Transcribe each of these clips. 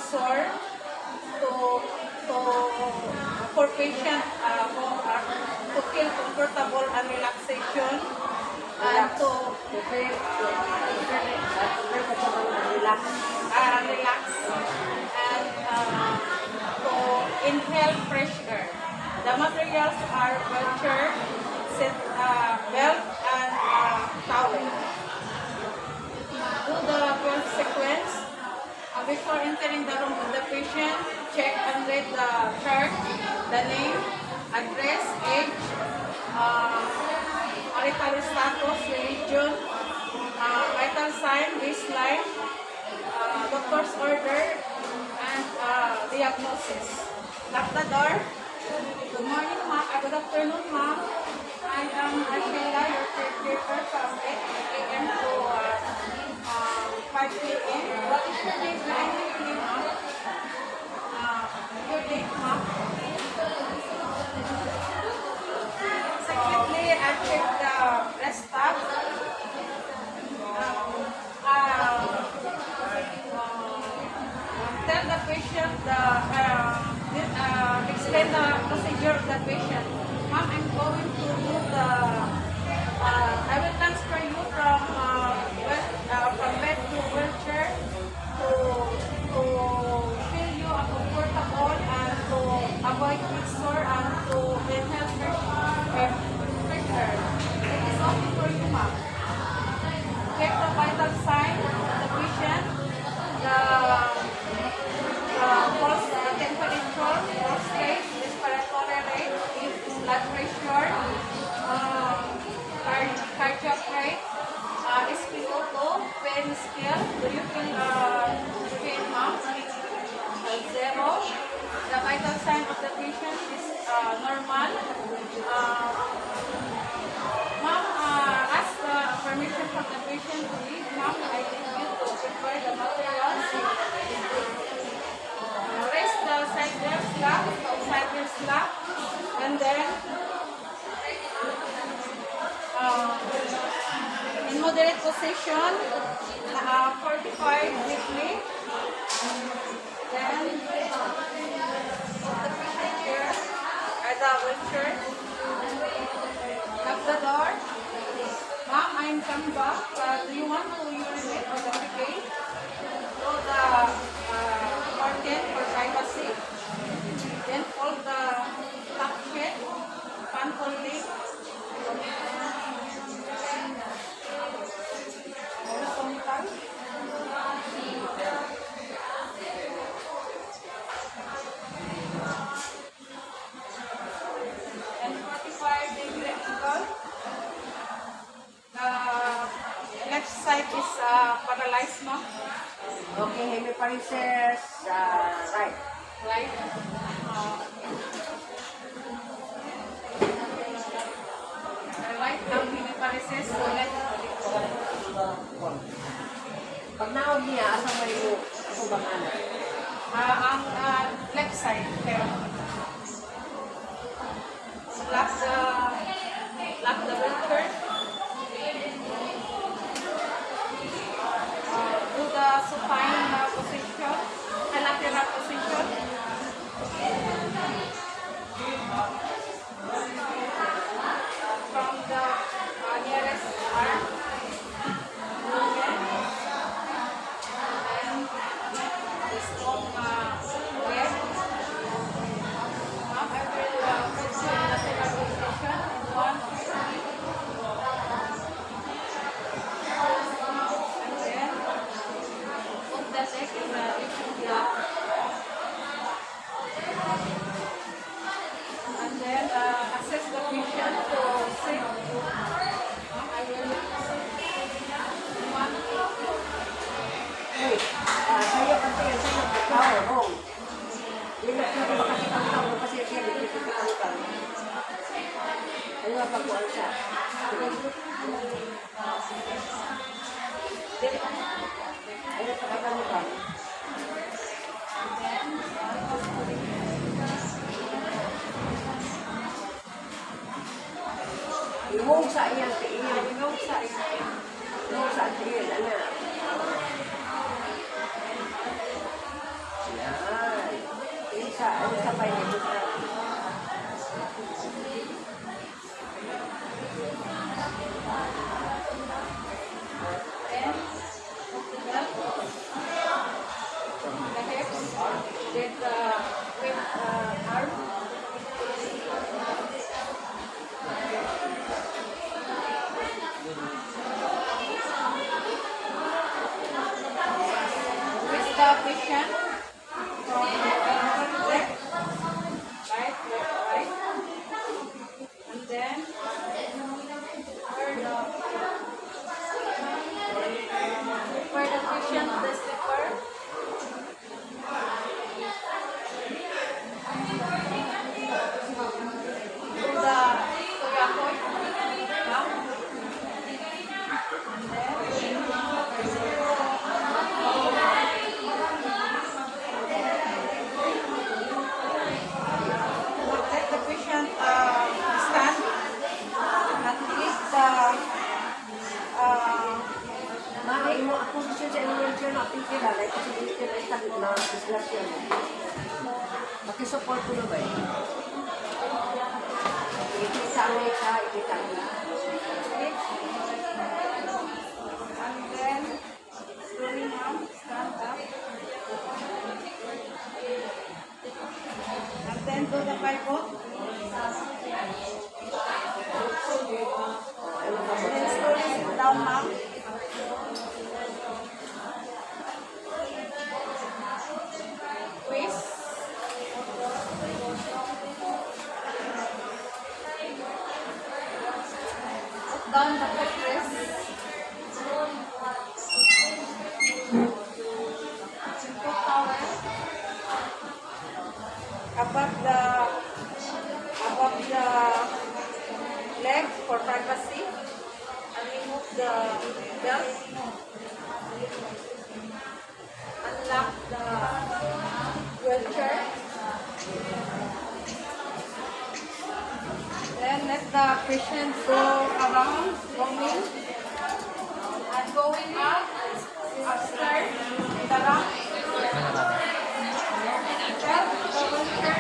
sore to to for patient to feel comfortable and relaxation and to relax and to inhale fresh air. The materials are wheelchair, belt, and towel. Do the 12 sequence. Before entering the room of the patient, check and read the chart, the name, address, age, marital status, religion, vital sign, baseline, doctor's order, and diagnosis. Lock the door. Good morning, ma'am. Good afternoon, ma'am. I am Angela, your caregiver from 8 a.m. to 5 p.m. What is your name? May I know your name, ma'am? Your name, ma'am? Secondly, I check the breast tag. Tell the patient explain the procedure of the patient. Ma'am, I'm going to do the I will transfer you from bed to wheelchair to feel you comfortable and to avoid sore and to enhance fresh air. It is okay for you, ma'am. Check the vital sign of the patient, the pulse temperature, pulse rate, respiratory rate, blood pressure, cardiac rate, SpO2, pain scale. Do you feel pain, ma'am? Zero. The vital sign of the patient is normal. Ma'am, ask the permission from the patient to leave. Ma'am, I need you to prepare the materials. Raise the side slap, and then in moderate position, 45 weekly. Then put the patient here at the wheelchair. Lock the door. Ma'am, I'm coming back. Do you want to urinate or defecate? So the curtain for privacy. Then fold the top sheet, fan folding. And 45-degree angle. The left side is paralyzed, ma'am. Okay, hemiparesis, right. Right. Right ang hemiparesis, so left. Pag naog niya, asa may mo bang ano? Ang left side, pero lock the wheelchair. Do the supine position, lateral position. From the nearest arm. Imong sa iyang tiin. Imong sa iyang Imong sa tiin, ano? the patient from left, right, right. And then where the patient the slipper. To the Toyakoy. Now. And then let the patient stand and lift the Mami, mo ako siya sa wheelchair na pikir na like kasi wheelchair na sa gitna ng disgrasya. Makisupport ko na ba? Ikita mo ka, ikita mo. and then slowly now stand up and then do the pivot and then slowly sit down now. Twist. Put down the footrest. Put towel above the leg for privacy and remove the belt. Unlock the wheelchair. Then let the patient go around, roaming, and going up, upstairs, in the ramp. Belt, the wheelchair.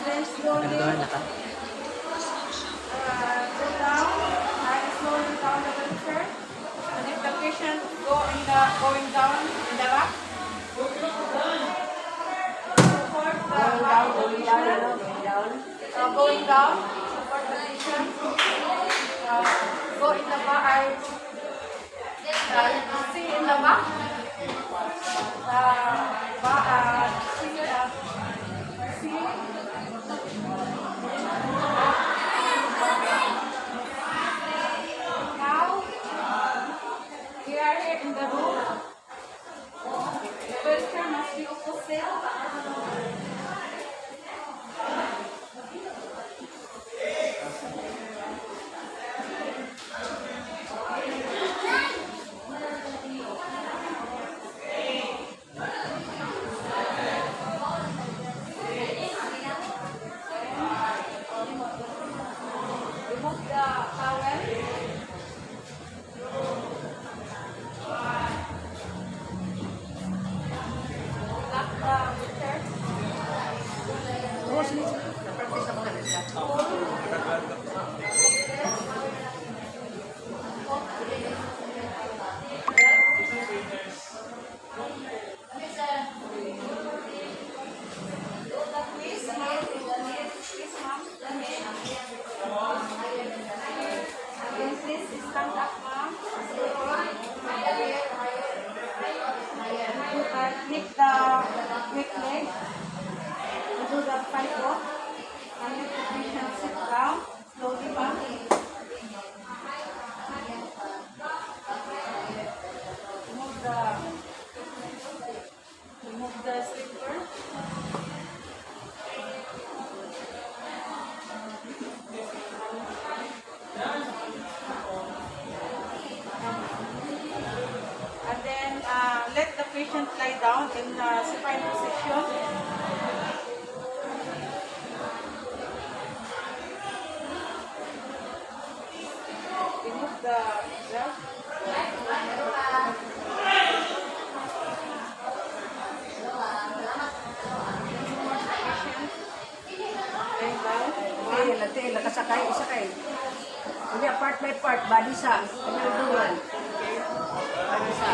Then slowly go down, and slowly down the wheelchair. And if the patient going down in the ramp, support the Going down, going down, support the patient. Go in the back. See in the back. See. Now we are here in the room. The wheelchair must be opposite. Remove the towel. Lock the wheelchair. Oo, sige. Na-practice na mga nila. Please, ma'am. Please, ma'am. Again, please stand up, ma'am. Lift the weak leg. Do the pivot. And let the patient sit down. Slowly, ma'am. Remove the slipper. And then let the patient lie down in supine position. Remove the belt. Lie down. Latil, nakasakay, isakay. Hindi, part by part, body sa, pinulungan. Body sa.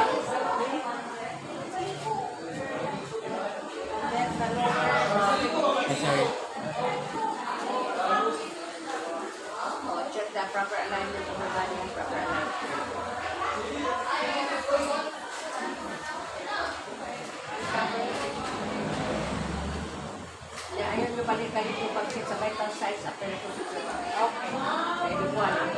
Then the lower. Sorry. Oh, check the proper alignment of the body and proper alignment. balik kayo po pag sa vital signs after the procedure. Okay. Kaya di buwan.